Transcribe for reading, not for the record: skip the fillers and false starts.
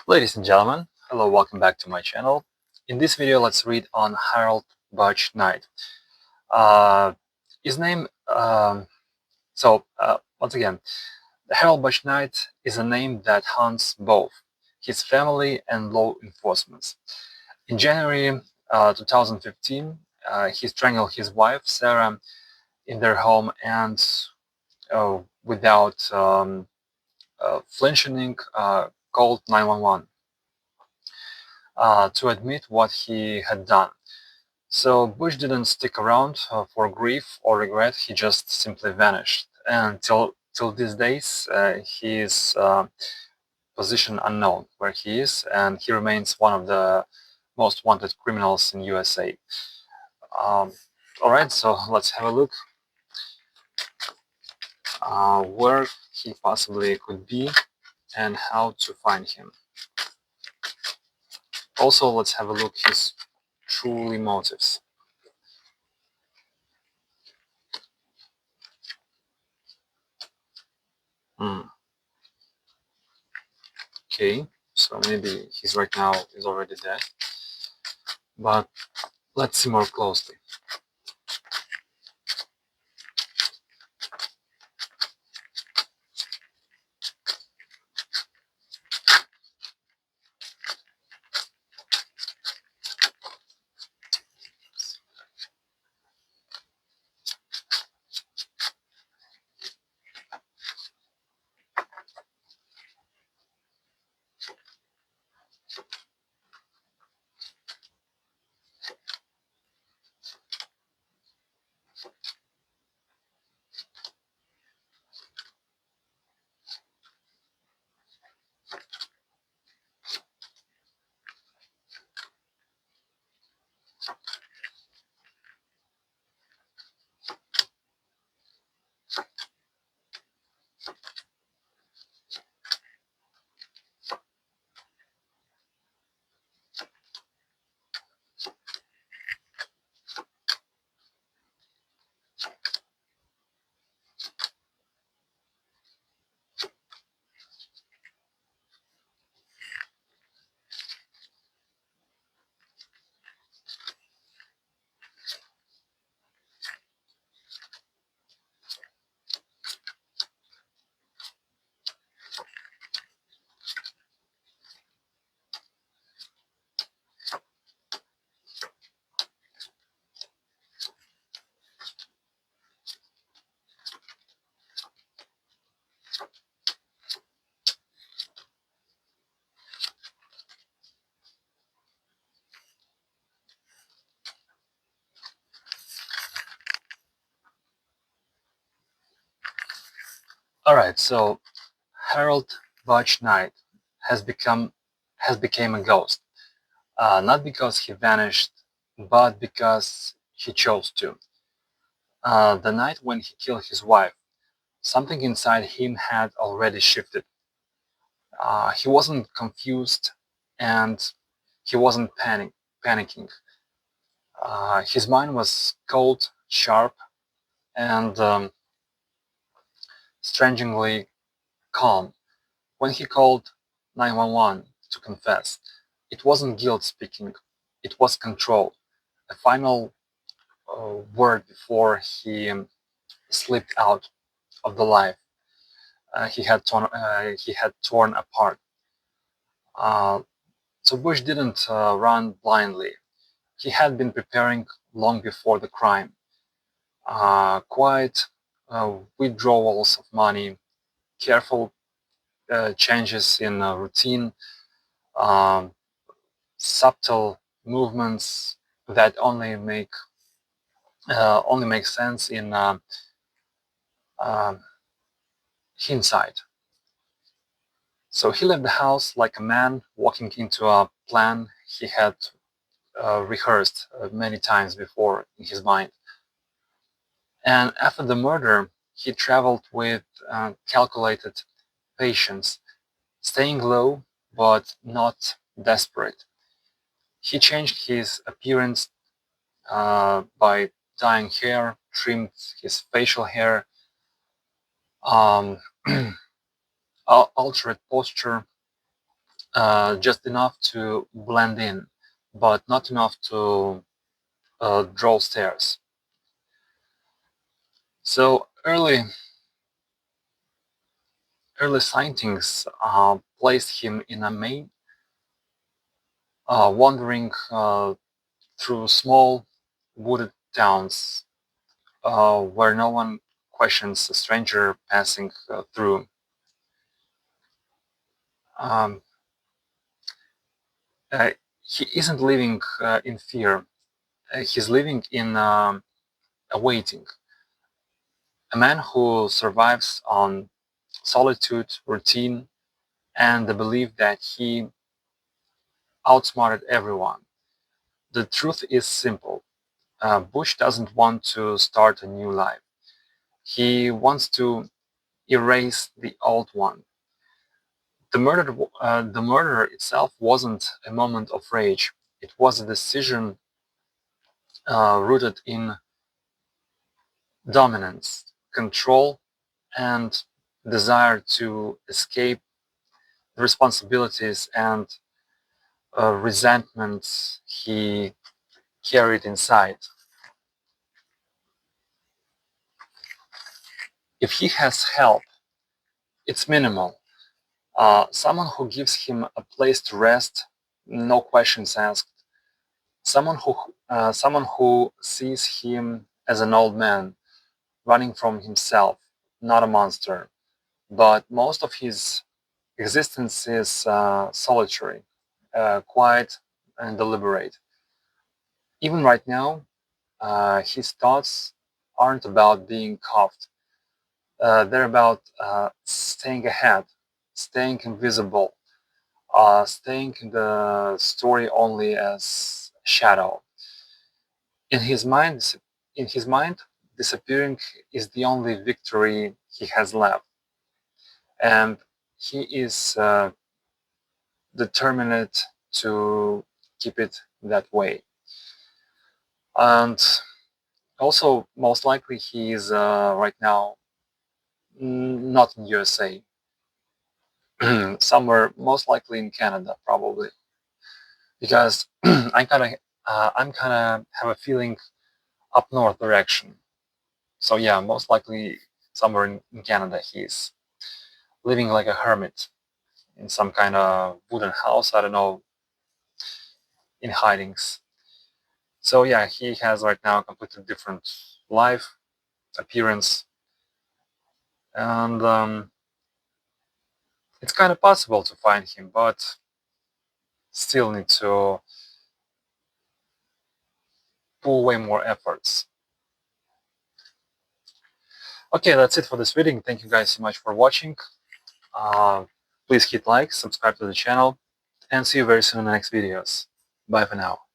Ladies and gentlemen, hello, welcome back to my channel. In this video, let's read on Harold Butch Knight. Uh, his name, once again, Harold Butch Knight is a name that haunts both his family and law enforcement. In January 2015, he strangled his wife, Sarah, in their home and without flinching, called 911. To admit what he had done. So Bush didn't stick around for grief or regret. He just simply vanished. And till these days, his position unknown where he is, and he remains one of the most wanted criminals in USA. All right, so let's have a look where he possibly could be and how to find him. Also, let's have a look his truly motives. Okay, so maybe he's right now is already dead, but let's see more closely. All right, so Harold Butch Knight has became a ghost, not because he vanished, but because he chose to. The night when he killed his wife, something inside him had already shifted. He wasn't confused, and he wasn't panicking. His mind was cold, sharp, and strangely calm. When he called 911 to confess, it wasn't guilt speaking, it was control, a final word before he slipped out of the life he had torn apart. Uh, so Bush didn't run blindly. He had been preparing long before the crime. Quiet withdrawals of money, careful changes in routine, um, subtle movements that only make sense in uh, hindsight. So he left the house like a man walking into a plan he had rehearsed many times before in his mind. And after the murder, he traveled with calculated patience, staying low but not desperate. He changed his appearance by dyeing hair, trimmed his facial hair, um, altered posture, just enough to blend in, but not enough to draw stairs. So early sightings placed him in a main, wandering through small wooded towns where no one questions a stranger passing through. Um, uh, he isn't living in fear. He's living in awaiting. A man who survives on solitude, routine, and the belief that he outsmarted everyone. The truth is simple. Bush doesn't want to start a new life. He wants to erase the old one. The murder itself wasn't a moment of rage. It was a decision rooted in dominance, control, and desire to escape the responsibilities and resentments he carried inside. If he has help, it's minimal. Someone who gives him a place to rest, no questions asked. Someone who sees him as an old man running from himself, not a monster. But most of his existence is solitary, quiet, and deliberate. Even right now, his thoughts aren't about being cuffed. They're about staying ahead, staying invisible, staying in the story only as shadow. In his mind, in his mind, disappearing is the only victory he has left, and he is determined to keep it that way. And also, most likely, he is right now not in USA, somewhere most likely in Canada, probably, because I'm kind of have a feeling up north direction. So yeah, most likely somewhere in Canada, he's living like a hermit in some kind of wooden house. I don't know, in hidings. So yeah, he has right now a completely different life, appearance, and it's kind of possible to find him, but still need to pull way more efforts. Okay, that's it for this video. Thank you guys so much for watching. Uh, please hit like, subscribe to the channel, and see you very soon in the next videos. Bye for now.